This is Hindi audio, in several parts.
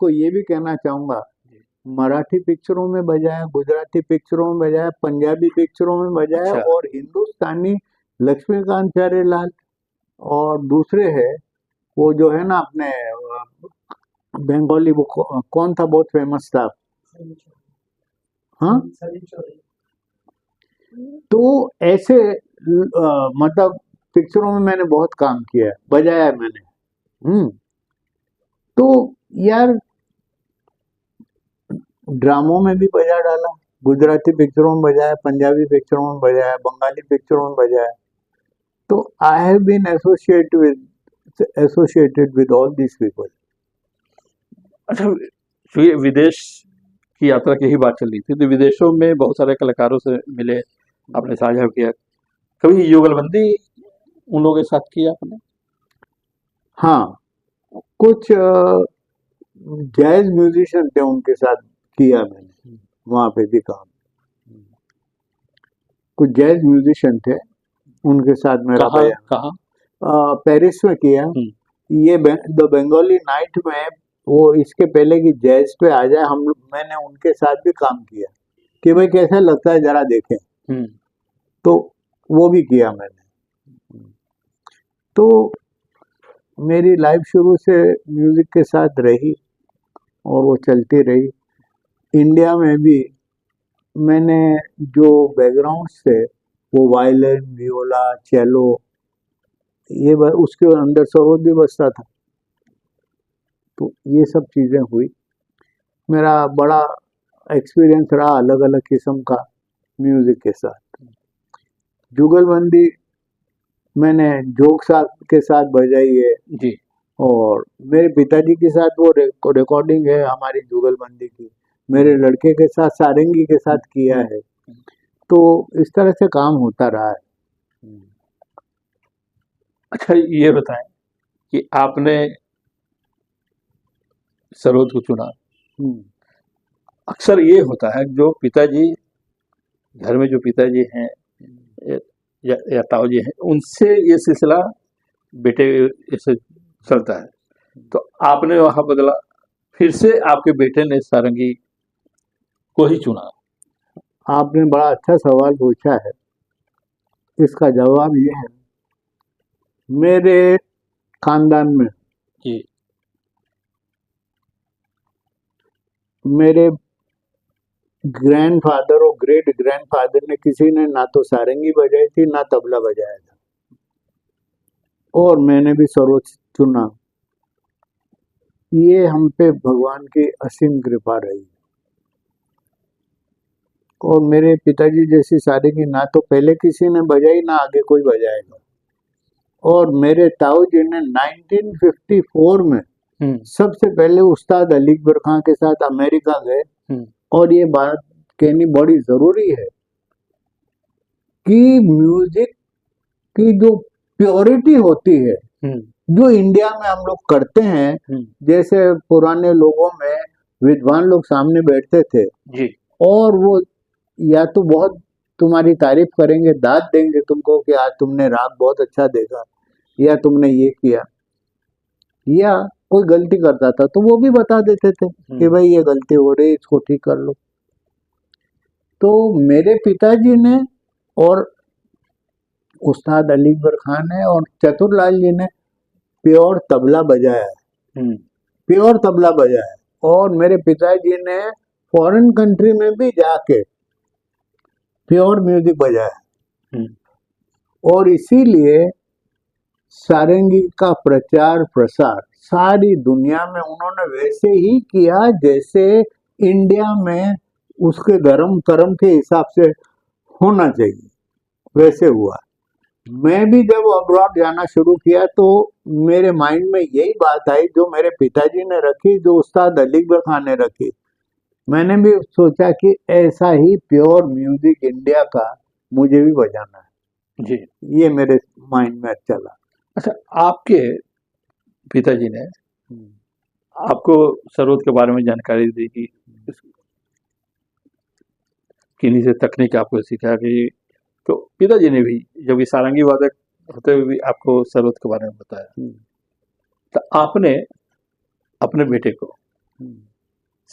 आपको ये भी कहना चाहूंगा, मराठी पिक्चरों में बजाया, गुजराती पिक्चरों में बजाया, पंजाबी पिक्चरों में बजाया, अच्छा। और हिंदुस्तानी लक्ष्मीकांत प्यारेलाल, और दूसरे है वो जो है ना अपने बंगाली, वो कौन था बहुत फेमस था, हाँ, तो ऐसे मतलब पिक्चरों में मैंने बहुत काम किया है, बजाया है मैंने। तो यार ड्रामों में भी बजा डाला, गुजराती पिक्चरों में बजाया, पंजाबी पिक्चरों में बजाया, बंगाली पिक्चरों में बजाया। तो I have been associated with all this people. अच्छा, तो ये विदेश की यात्रा की ही बात चल रही थी, तो विदेशों में बहुत सारे कलाकारों से मिले, आपने साझा किया। कभी युगलबंदी उन लोगों के साथ किया आपने? हाँ, कुछ जैज म्यूजिशियन थे, उनके साथ किया मैंने, वहां पे भी काम। कुछ जैज म्यूजिशियन थे, उनके साथ मेरा कहाँ बजा, कहाँ? पेरिस में किया। ये द बंगाली नाइट में, वो इसके पहले कि जैज पे आ जाए, हम लोग, मैंने उनके साथ भी काम किया कि भाई कैसा लगता है जरा देखें। तो वो भी किया मैंने। तो मेरी लाइफ शुरू से म्यूजिक के साथ रही और वो चलती रही। इंडिया में भी मैंने जो बैकग्राउंड्स थे, वो वायलिन, वियोला, चेलो, ये उसके अंदर सरोद भी बजता था। तो ये सब चीज़ें हुई। मेरा बड़ा एक्सपीरियंस रहा अलग अलग किस्म का म्यूजिक के साथ। जुगलबंदी मैंने जोग साहब के साथ बजाई है जी। और मेरे पिताजी के साथ वो रिकॉर्डिंग है हमारी जुगलबंदी की। मेरे लड़के के साथ सारंगी के साथ किया है। तो इस तरह से काम होता रहा है। अच्छा, ये बताएं कि आपने सरोद को चुना। अक्सर ये होता है, जो पिताजी, घर में जो पिताजी हैं या ताऊ जी हैं, उनसे ये सिलसिला बेटे ऐसे चलता है। तो आपने वहां बदला, फिर से आपके बेटे ने सारंगी को ही चुना। आपने बड़ा अच्छा सवाल पूछा है। इसका जवाब ये है, मेरे खानदान में जी। मेरे ग्रैंडफादर और ग्रेट ग्रैंडफादर ने किसी ने ना तो सारंगी बजाई थी ना तबला बजाया था, और मैंने भी सरोद चुना। ये हम पे भगवान की असीम कृपा रही। और मेरे पिताजी जैसी सारंगी ना तो पहले किसी ने बजाई ना आगे कोई बजाएगा। और मेरे ताऊ जी ने 1954 में सबसे पहले उस्ताद अली अकबर खां के साथ अमेरिका गए। और ये बात कहनी बड़ी जरूरी है कि म्यूजिक की जो प्योरिटी होती है, जो इंडिया में हम लोग करते हैं, जैसे पुराने लोगों में विद्वान लोग सामने बैठते थे जी। और वो या तो बहुत तुम्हारी तारीफ करेंगे, दाद देंगे तुमको कि आज तुमने राग बहुत अच्छा देखा, या तुमने ये किया, या कोई गलती करता था तो वो भी बता देते थे कि भाई ये गलती हो रही, इसको ठीक कर लो। तो मेरे पिताजी ने और उस्ताद अली अकबर खान ने और चतुरलाल जी ने प्योर तबला बजाया है, प्योर तबला बजाया है। और मेरे पिताजी ने फॉरेन कंट्री में भी जाके प्योर म्यूजिक बजाया है। और इसीलिए सारंगी का प्रचार प्रसार सारी दुनिया में उन्होंने वैसे ही किया जैसे इंडिया में उसके धर्म कर्म के हिसाब से होना चाहिए, वैसे हुआ। मैं भी जब अब्रॉड जाना शुरू किया तो मेरे माइंड में यही बात आई जो मेरे पिताजी ने रखी, जो उस्ताद अली अकबर खान ने रखी। मैंने भी सोचा कि ऐसा ही प्योर म्यूजिक इंडिया का मुझे भी बजाना है जी। ये मेरे माइंड में चला। अच्छा, आपके पिताजी ने आपको सरोद के बारे में जानकारी दी कि किन्हीं से तकनीक आपको सिखा कि, तो पिताजी ने भी जब ये सारंगी वादक होते हुए भी आपको सरोद के बारे में बताया, तो आपने अपने बेटे को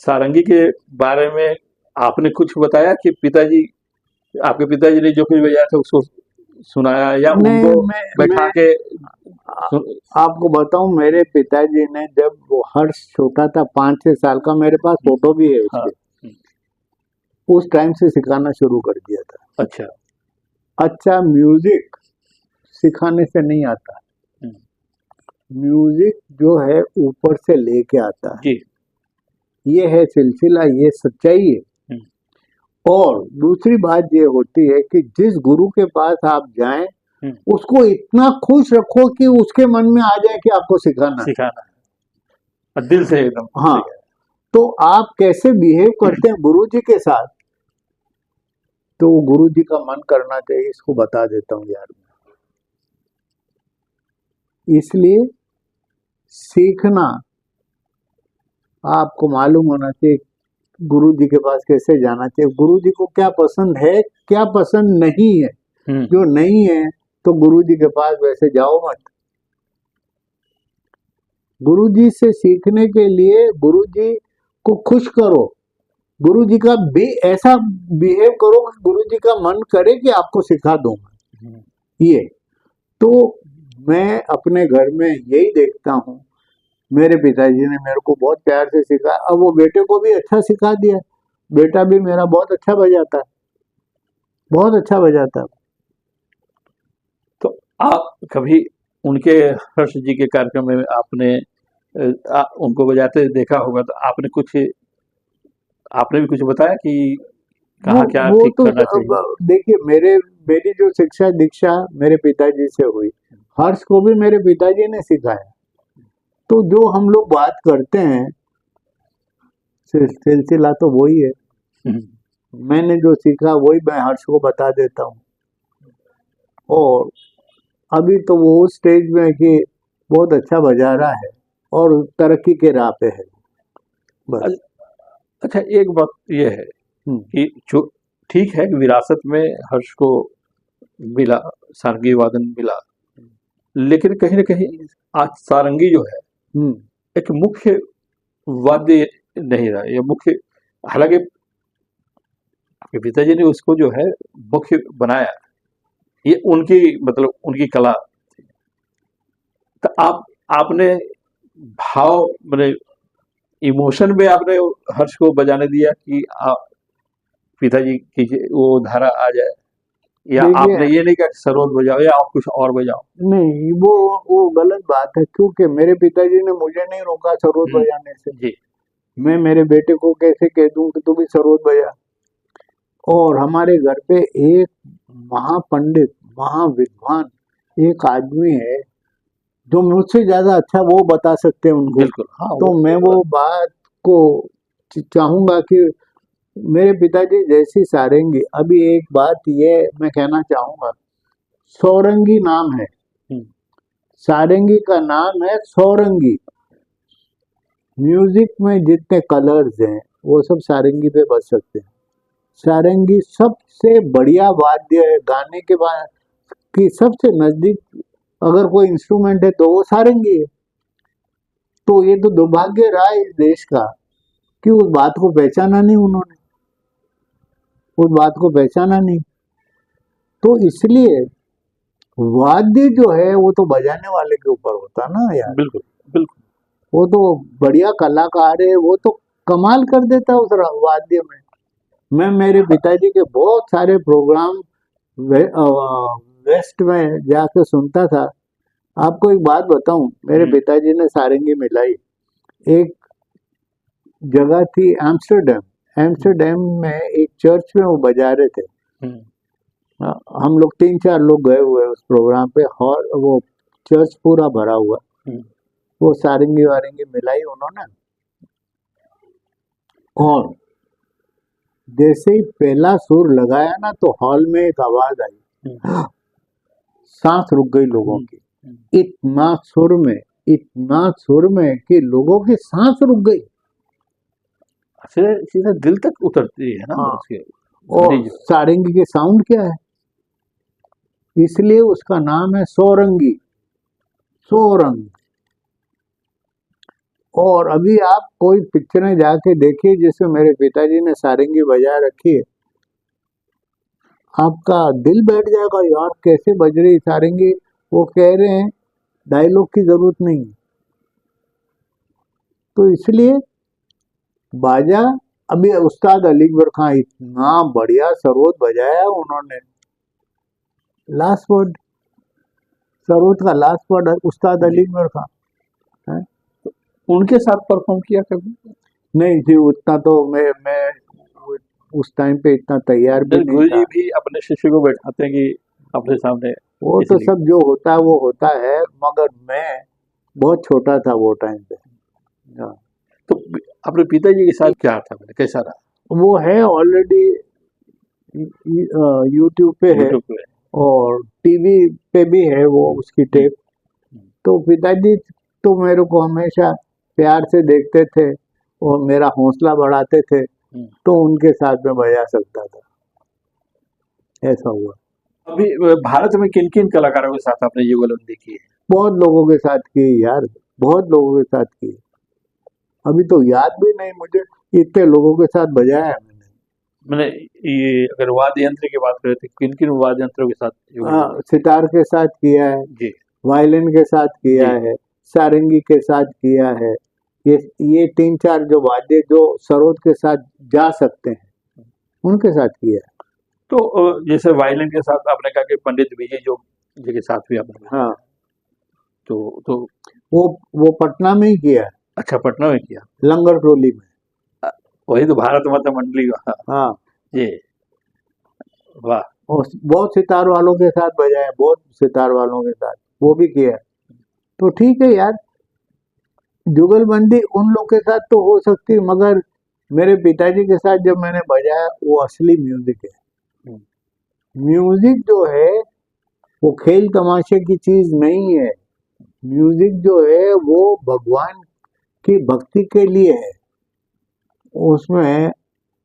सारंगी के बारे में आपने कुछ बताया कि पिताजी, आपके पिताजी ने जो कुछ बजाया था उसको सुनाया या नहीं, उनको बैठा मैं के आपको बताऊं, मेरे पिताजी ने जब वो हर्ष छोटा था 5-6 साल का, मेरे पास फोटो भी है हाँ, उसके, उस टाइम से सिखाना शुरू कर दिया था। अच्छा, अच्छा म्यूजिक सिखाने से नहीं आता, म्यूजिक जो है ऊपर से लेके आता है, जी, ये है सिलसिला, ये सच्चाई है। और दूसरी बात ये होती है कि जिस गुरु के पास आप जाएं, उसको इतना खुश रखो कि उसके मन में आ जाए कि आपको सिखाना है। सिखाना है दिल से एकदम। हाँ, तो आप कैसे बिहेव करते हैं गुरु जी के साथ, तो वो गुरु जी का मन करना चाहिए, इसको बता देता हूँ यार मैं। इसलिए सीखना आपको मालूम होना चाहिए, गुरु जी के पास कैसे जाना चाहिए, गुरु जी को क्या पसंद है, क्या पसंद नहीं है। जो नहीं है तो गुरु जी के पास वैसे जाओ मत। गुरु जी से सीखने के लिए गुरु जी को खुश करो, गुरु जी का ऐसा बिहेव करो कि गुरु जी का मन करे कि आपको सिखा दूंगा। ये तो मैं अपने घर में यही देखता हूँ, मेरे पिताजी ने मेरे को बहुत प्यार से सिखाया, अब वो बेटे को भी अच्छा सिखा दिया, बेटा भी मेरा बहुत अच्छा बजाता है, बहुत अच्छा बजाता है। तो आप कभी उनके हर्ष जी के कार्यक्रम में आपने उनको बजाते देखा होगा, तो आपने भी कुछ बताया कि कहाँ क्या वो ठीक तो करना चाहिए? देखिए, मेरी जो शिक्षा दीक्षा मेरे पिताजी से हुई, हर्ष को भी मेरे पिताजी ने सिखाया। तो जो हम लोग बात करते हैं सिलसिला तो वही है, मैंने जो सीखा वही मैं हर्ष को बता देता हूँ। और अभी तो वो उस स्टेज में है कि बहुत अच्छा बजा रहा है और तरक्की के राह पे है बस। अच्छा, एक बात ये है कि जो ठीक है, विरासत में हर्ष को मिला, सारंगी वादन मिला, लेकिन कहीं ना कहीं आज सारंगी जो है एक मुख्य वाद्य नहीं रहा, ये मुख्य, हालांकि आपके पिताजी ने उसको जो है मुख्य बनाया, ये उनकी मतलब उनकी कला थी। तो आपने भाव मतलब इमोशन में आपने हर्ष को बजाने दिया कि आप पिताजी की वो धारा आ जाए, या आपने ये नहीं कहा कि सरोद बजाओ या आप कुछ और बजाओ? नहीं, वो गलत बात है, क्योंकि मेरे पिताजी ने मुझे नहीं रोका सरोद बजाने से। जी, मैं मेरे बेटे को कैसे कह दूं कि तू भी सरोद बजा। और हमारे घर पे एक महापंडित, महाविद्वान एक आदमी है जो मुझसे ज्यादा अच्छा वो बता सकते हैं उनको। बिल्कुल, हाँ, तो मैं वो बात को चाहूंगा कि मेरे पिताजी जैसी सारंगी, अभी एक बात ये मैं कहना चाहूंगा, सौरंगी नाम है, सारंगी का नाम है सौरंगी। म्यूजिक में जितने कलर्स हैं वो सब सारंगी पे बज सकते हैं। सारंगी सबसे बढ़िया वाद्य है, गाने के बाद की सबसे नजदीक अगर कोई इंस्ट्रूमेंट है तो वो सारंगी है। तो ये तो दुर्भाग्य रहा इस देश का कि उस बात को पहचाना नहीं उन्होंने, उस बात को पहचाना नहीं। तो इसलिए वाद्य जो है वो तो बजाने वाले के ऊपर होता ना यार। बिल्कुल, बिल्कुल। वो तो बढ़िया कलाकार है, वो तो कमाल कर देता है उस वाद्य में। मैं मेरे पिताजी के बहुत सारे प्रोग्राम वेस्ट में जाके सुनता था। आपको एक बात बताऊं, मेरे पिताजी ने सारंगी मिलाई, एक जगह थी एम्स्टर्डम, एम्स्टर्डम में एक चर्च में वो बजा रहे थे। हम लोग 3-4 लोग गए हुए उस प्रोग्राम पे, और वो चर्च पूरा भरा हुआ, वो सारंगी वारंगी मिलाई उन्होंने। और जैसे ही पहला सुर लगाया ना तो हॉल में एक आवाज आई, सांस रुक गई लोगों की, इतना सुर में कि लोगों की सांस रुक गई, सीधा दिल तक उतरती है ना। उसके और सारंगी के साउंड क्या है, इसलिए उसका नाम है सौरंगी, सोरंग। और अभी आप कोई पिक्चरें जाके देखिए जिसमें मेरे पिताजी ने सारंगी बजा रखी है, आपका दिल बैठ जाएगा यार कैसे बज रही सारंगी। वो कह रहे हैं डायलॉग की जरूरत नहीं है। तो इसलिए बाजा, अभी उस्ताद अली अकबर खां इतना बढ़िया सरोद बजाया उन्होंने। लास्ट वर्ड, सरोद का लास्ट वर्ड उस्ताद अली अकबर खां है। उनके साथ परफॉर्म किया कभी? नहीं जी, उतना तो मैं उस टाइम पे इतना तैयार भी नहीं गुरु जी था। भी अपने शिष्य को बैठाते हैं कि अपने सामने, वो तो इसलिए। सब जो होता है वो होता है, मगर मैं बहुत छोटा था वो टाइम पे। हाँ। तो अपने पिताजी के साथ क्या था, मैंने कैसा रहा? वो है ऑलरेडी यूट्यूब पे है यूट्यूब पे। और टीवी पे भी है वो उसकी टेप। तो पिताजी तो मेरे को हमेशा प्यार से देखते थे और मेरा हौसला बढ़ाते थे, तो उनके साथ में बजा सकता था, ऐसा हुआ। अभी भारत में किन किन कलाकारों के साथ आपने युगलबंदी की है? बहुत लोगों के साथ की यार, बहुत लोगों के साथ की। अभी तो याद भी नहीं मुझे, इतने लोगों के साथ बजाया है मैंने। ये अगर वाद्य यंत्र की बात करें तो किन किन वाद्य यंत्रों के साथ युगलबंदी? सितार के साथ किया है जी। वायलिन के साथ किया जी। है, सारंगी के साथ किया है। ये 3-4 जो वाद्य जो सरोद के साथ जा सकते हैं उनके साथ किया है। तो जैसे वायलिन के साथ आपने कहा कि पंडित विजय जोग जी के साथ भी आपने, हाँ, तो वो पटना में ही किया है, अच्छा, पटना में किया। लंगर टोली में। वही तो भारत माता मंडली का। हाँ, जी, वाह। और बहुत सितार वालों के साथ बजाया, बहुत सितार वालों के साथ वो भी किया है। तो ठीक है यार, जुगलबंदी उन लोग के साथ तो हो सकती है, मगर मेरे पिताजी के साथ जब मैंने बजाया वो असली म्यूजिक है। म्यूजिक जो है वो खेल तमाशे की चीज नहीं है। म्यूजिक जो है वो भगवान की भक्ति के लिए है। उसमें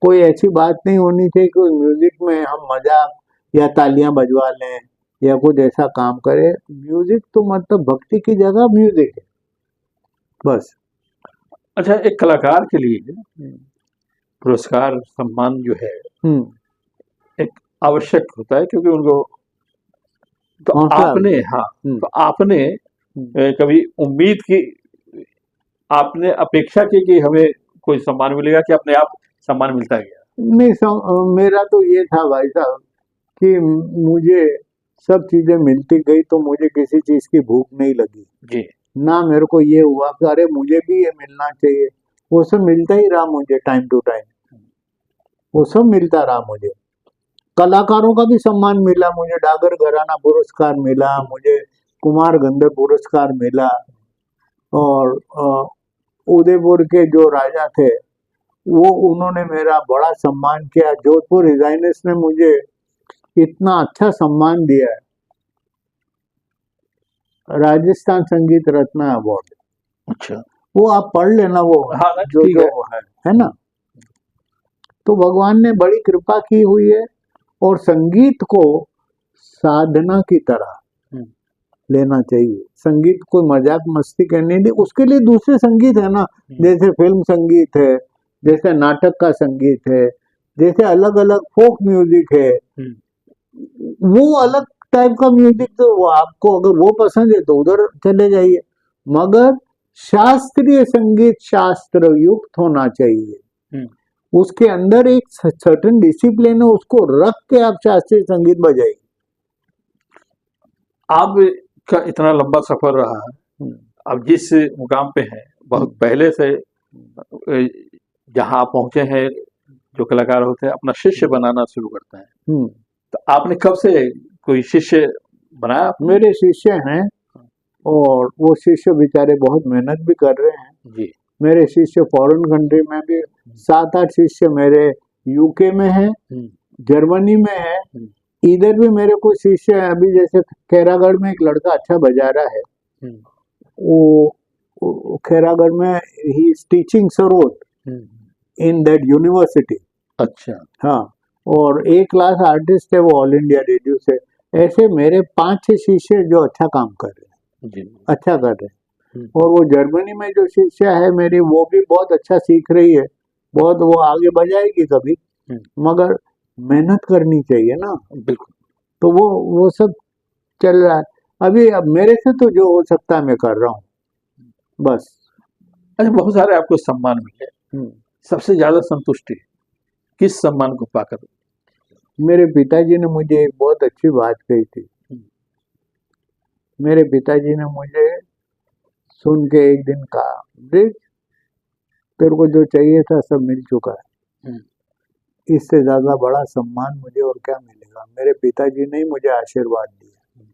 कोई ऐसी बात नहीं होनी चाहिए कि उस म्यूजिक में हम मजाक या तालियां बजवा लें या कुछ ऐसा काम करें। म्यूजिक तो मतलब भक्ति की जगह म्यूजिक है, बस। अच्छा, एक कलाकार के लिए पुरस्कार सम्मान जो है एक आवश्यक होता है, क्योंकि उनको तो हौसला। आपने, हाँ, तो आपने कभी उम्मीद की, आपने अपेक्षा की कि हमें कोई सम्मान मिलेगा, कि अपने आप सम्मान मिलता गया? नहीं, मेरा तो ये था भाई साहब कि मुझे सब चीजें मिलती गई तो मुझे किसी चीज की भूख नहीं लगी। जी। ना मेरे को ये हुआ कि अरे मुझे भी ये मिलना चाहिए। वो सब मिलता ही रहा मुझे टाइम टू टाइम, वो सब मिलता रहा मुझे। कलाकारों का भी सम्मान मिला मुझे, डागर घराना पुरस्कार मिला मुझे, कुमार गंधर्व पुरस्कार मिला, और उदयपुर के जो राजा थे वो उन्होंने मेरा बड़ा सम्मान किया। जोधपुर डिजाइनर्स ने मुझे इतना अच्छा सम्मान दिया है, राजस्थान संगीत रत्न अवार्ड। अच्छा। वो आप पढ़ लेना, वो हाँ, जो ठीक जो है ना। तो भगवान ने बड़ी कृपा की हुई है, और संगीत को साधना की तरह लेना चाहिए। संगीत कोई मजाक मस्ती करनी नहीं, उसके लिए दूसरे संगीत है ना, जैसे फिल्म संगीत है, जैसे नाटक का संगीत है, जैसे अलग अलग फोक म्यूजिक है, वो अलग टाइप का म्यूजिक। तो वो आपको अगर वो पसंद है तो उधर चले जाइए, मगर शास्त्रीय संगीत शास्त्र युक्त होना चाहिए। उसके अंदर एक सर्टेन डिसिप्लिन है, उसको रख के आप शास्त्रीय संगीत बजाइए। आप का इतना लंबा सफर रहा है, अब जिस मुकाम पे हैं, बहुत पहले से जहां आप पहुंचे हैं, जो कलाकार होते हैं अपना शिष्य बनाना शुरू करते हैं, तो आपने कब से कोई शिष्य बनाया? मेरे शिष्य हैं, और वो शिष्य बेचारे बहुत मेहनत भी कर रहे हैं जी। मेरे शिष्य फॉरेन कंट्री में भी 7-8 शिष्य मेरे यूके में हैं, जर्मनी में है, इधर भी मेरे कुछ शिष्य हैं। अभी जैसे खैरागढ़ में एक लड़का अच्छा बजा रहा है, वो खैरागढ़ में he is teaching sarod in that university. अच्छा। हाँ, और एक क्लास आर्टिस्ट है वो ऑल इंडिया रेडियो से। ऐसे मेरे 5-6 शिष्य जो अच्छा काम कर रहे हैं, अच्छा कर रहे हैं। और वो जर्मनी में जो शिष्या है मेरी, वो भी बहुत अच्छा सीख रही है, बहुत, वो आगे बढ़ाएगी कभी, मगर मेहनत करनी चाहिए ना। बिल्कुल। तो वो सब चल रहा है अभी। अब मेरे से तो जो हो सकता है मैं कर रहा हूँ, बस। अच्छा, बहुत सारे आपको सम्मान मिले, सबसे ज्यादा संतुष्टि किस सम्मान को पाकर? मेरे पिताजी ने मुझे एक बहुत अच्छी बात कही थी। मेरे पिताजी ने मुझे सुन के एक दिन कहा, देख तेरे को जो चाहिए था सब मिल चुका है, इससे ज्यादा बड़ा सम्मान मुझे और क्या मिलेगा। मेरे पिताजी ने ही मुझे आशीर्वाद दिया।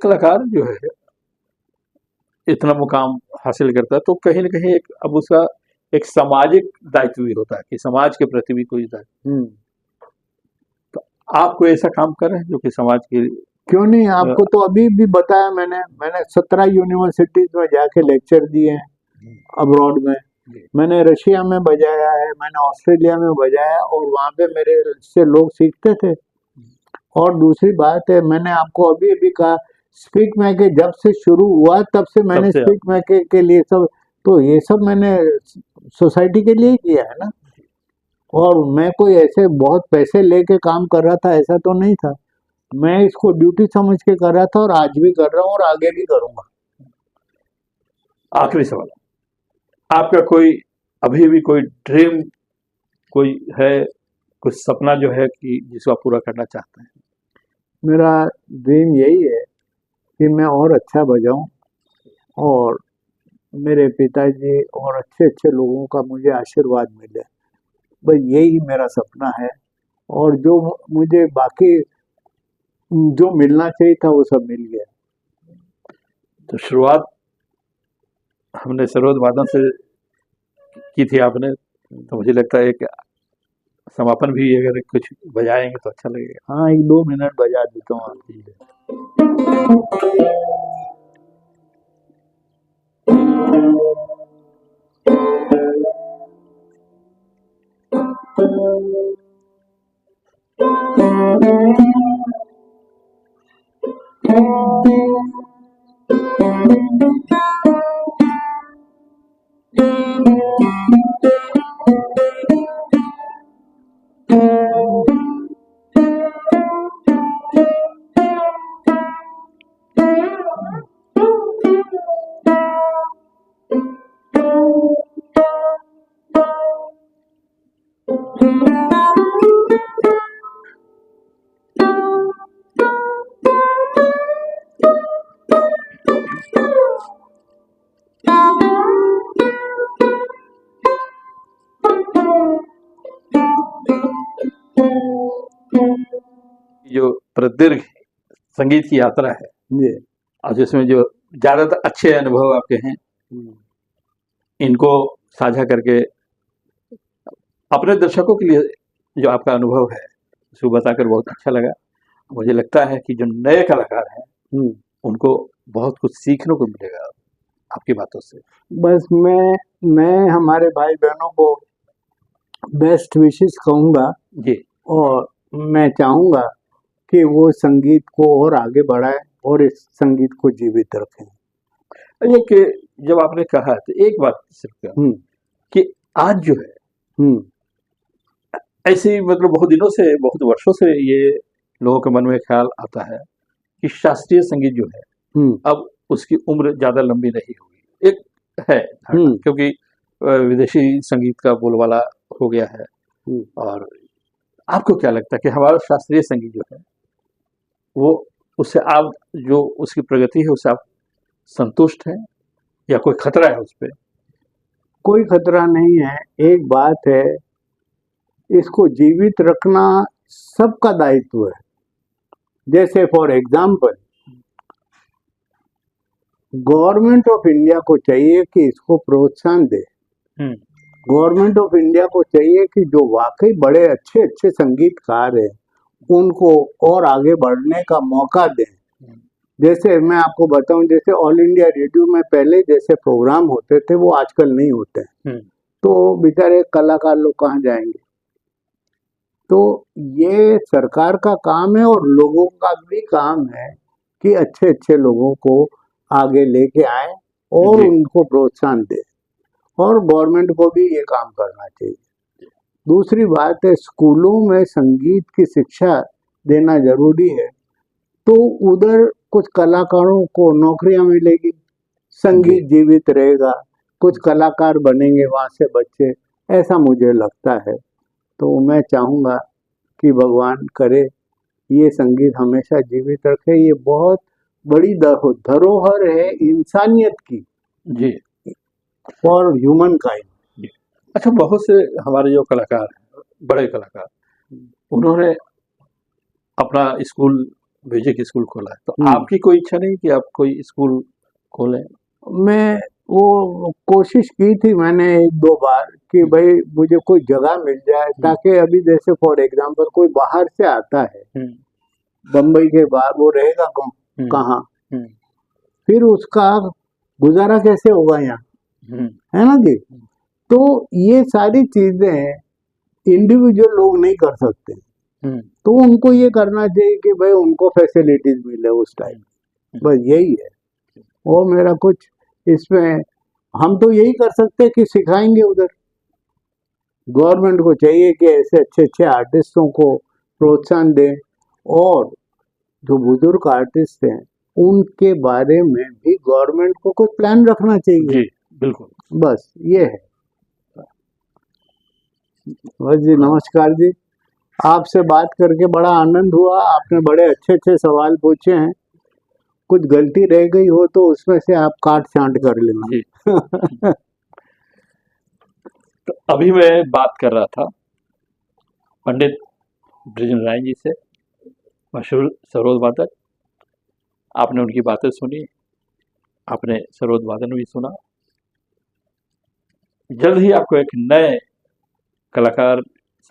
कलाकार जो है इतना मुकाम हासिल करता है तो कहीं ना कहीं एक अब उसका एक सामाजिक दायित्व भी होता है कि समाज के प्रति भी कोई दायित्व। तो आप कोई ऐसा काम कर रहे हैं जो कि समाज के? क्यों नहीं, आपको तो अभी भी बताया मैंने 17 यूनिवर्सिटीज में जाके लेक्चर दिए हैं अब्रॉड में। मैंने रशिया में बजाया है, मैंने ऑस्ट्रेलिया में बजाया, और वहाँ पे मेरे से लोग सीखते थे। और दूसरी बात है, मैंने आपको अभी अभी कहा, स्पीक मैके जब से शुरू हुआ तब से मैंने सबसे स्पीक मैके के लिए सब, तो ये सब मैंने सोसाइटी के लिए ही किया है ना। और मैं कोई ऐसे बहुत पैसे लेके काम कर रहा था ऐसा तो नहीं था। मैं इसको ड्यूटी समझ के कर रहा था, और आज भी कर रहा हूँ और आगे भी करूंगा। आखिरी सवाल, आपका कोई अभी भी कोई ड्रीम कोई है, कुछ सपना जो है कि जिसको आप पूरा करना चाहते हैं? मेरा ड्रीम यही है कि मैं और अच्छा बजाऊं, और मेरे पिताजी और अच्छे अच्छे लोगों का मुझे आशीर्वाद मिले, बस यही मेरा सपना है। और जो मुझे बाकी जो मिलना चाहिए था वो सब मिल गया। तो शुरुआत हमने सरोद वादन से की थी आपने, तो मुझे लगता है कि समापन भी अगर कुछ बजाएंगे तो अच्छा लगेगा। हाँ, 1-2 मिनट बजा देता हूँ आपके लिए। जो प्रदीर्घ संगीत की यात्रा है जी। और जिसमें जो ज्यादातर अच्छे अनुभव आपके हैं, इनको साझा करके अपने दर्शकों के लिए जो आपका अनुभव है उसको बताकर बहुत अच्छा लगा। मुझे लगता है कि जो नए कलाकार हैं उनको बहुत कुछ सीखने को मिलेगा आपकी बातों से। बस मैं हमारे भाई बहनों को बेस्ट विशेस कहूँगा जी। और मैं चाहूँगा कि वो संगीत को और आगे बढ़ाएं और इस संगीत को जीवित रखें। एक जब आपने कहा तो एक बात सिर्फ कहा कि आज जो है ऐसे मतलब बहुत दिनों से, बहुत वर्षों से ये लोगों के मन में ख्याल आता है कि शास्त्रीय संगीत जो है अब उसकी उम्र ज्यादा लंबी नहीं होगी। एक है क्योंकि विदेशी संगीत का बोलबाला हो गया है। और आपको क्या लगता है कि हमारा शास्त्रीय संगीत जो है वो उससे आप जो उसकी प्रगति है उससे आप संतुष्ट हैं या कोई खतरा है उस पर? कोई खतरा नहीं है। एक बात है, इसको जीवित रखना सबका दायित्व है। जैसे for example government of India को चाहिए कि इसको प्रोत्साहन दे। गवर्नमेंट ऑफ इंडिया को चाहिए कि जो वाकई बड़े अच्छे अच्छे संगीतकार हैं उनको और आगे बढ़ने का मौका दें। जैसे मैं आपको बताऊं, जैसे ऑल इंडिया रेडियो में पहले जैसे प्रोग्राम होते थे वो आजकल नहीं होते, तो बेचारे कलाकार लोग कहाँ जाएंगे। तो ये सरकार का काम है और लोगों का भी काम है कि अच्छे अच्छे लोगों को आगे लेके आए और जी। उनको प्रोत्साहन दे, और गवर्नमेंट को भी ये काम करना चाहिए। दूसरी बात है, स्कूलों में संगीत की शिक्षा देना जरूरी है, तो उधर कुछ कलाकारों को नौकरियां मिलेगी, संगीत जीवित रहेगा, कुछ कलाकार बनेंगे वहाँ से बच्चे, ऐसा मुझे लगता है। तो मैं चाहूँगा कि भगवान करे ये संगीत हमेशा जीवित रखे। ये बहुत बड़ी धरोहर है इंसानियत की, जी। For human kind. अच्छा, बहुत से हमारे जो कलाकार हैं, बड़े कलाकार, उन्होंने अपना स्कूल, म्यूजिक स्कूल खोला है, तो आपकी कोई इच्छा नहीं कि आप कोई स्कूल खोलें? मैं वो कोशिश की थी मैंने 1-2 बार कि भाई मुझे कोई जगह मिल जाए, ताकि अभी जैसे फॉर एग्जांपल कोई बाहर से आता है, बम्बई के बाहर, वो रहेगा कहाँ, फिर उसका गुजारा कैसे होगा यहाँ, है ना जी। तो ये सारी चीजें इंडिविजुअल लोग नहीं कर सकते, तो उनको ये करना चाहिए कि भाई उनको फैसिलिटीज मिले उस टाइम, बस यही है। और मेरा कुछ इसमें, हम तो यही कर सकते हैं कि सिखाएंगे उधर। गवर्नमेंट को चाहिए कि ऐसे अच्छे अच्छे आर्टिस्टों को प्रोत्साहन दें, और जो बुजुर्ग आर्टिस्ट हैं उनके बारे में भी गवर्नमेंट को कुछ प्लान रखना चाहिए। जी, बिल्कुल। बस ये है। बस जी, नमस्कार जी। आपसे बात करके बड़ा आनंद हुआ, आपने बड़े अच्छे अच्छे सवाल पूछे हैं। कुछ गलती रह गई हो तो उसमें से आप काट छांट कर लेना। तो अभी मैं बात कर रहा था पंडित बृजनारायण जी से, मशहूर सरोद वादक। आपने उनकी बातें सुनी, आपने सरोद वादन भी सुना। जल्द ही आपको एक नए कलाकार,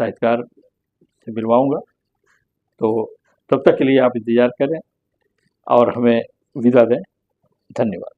साहित्यकार से मिलवाऊंगा, तो तब तक के लिए आप इंतजार करें और हमें विदा दें। धन्यवाद।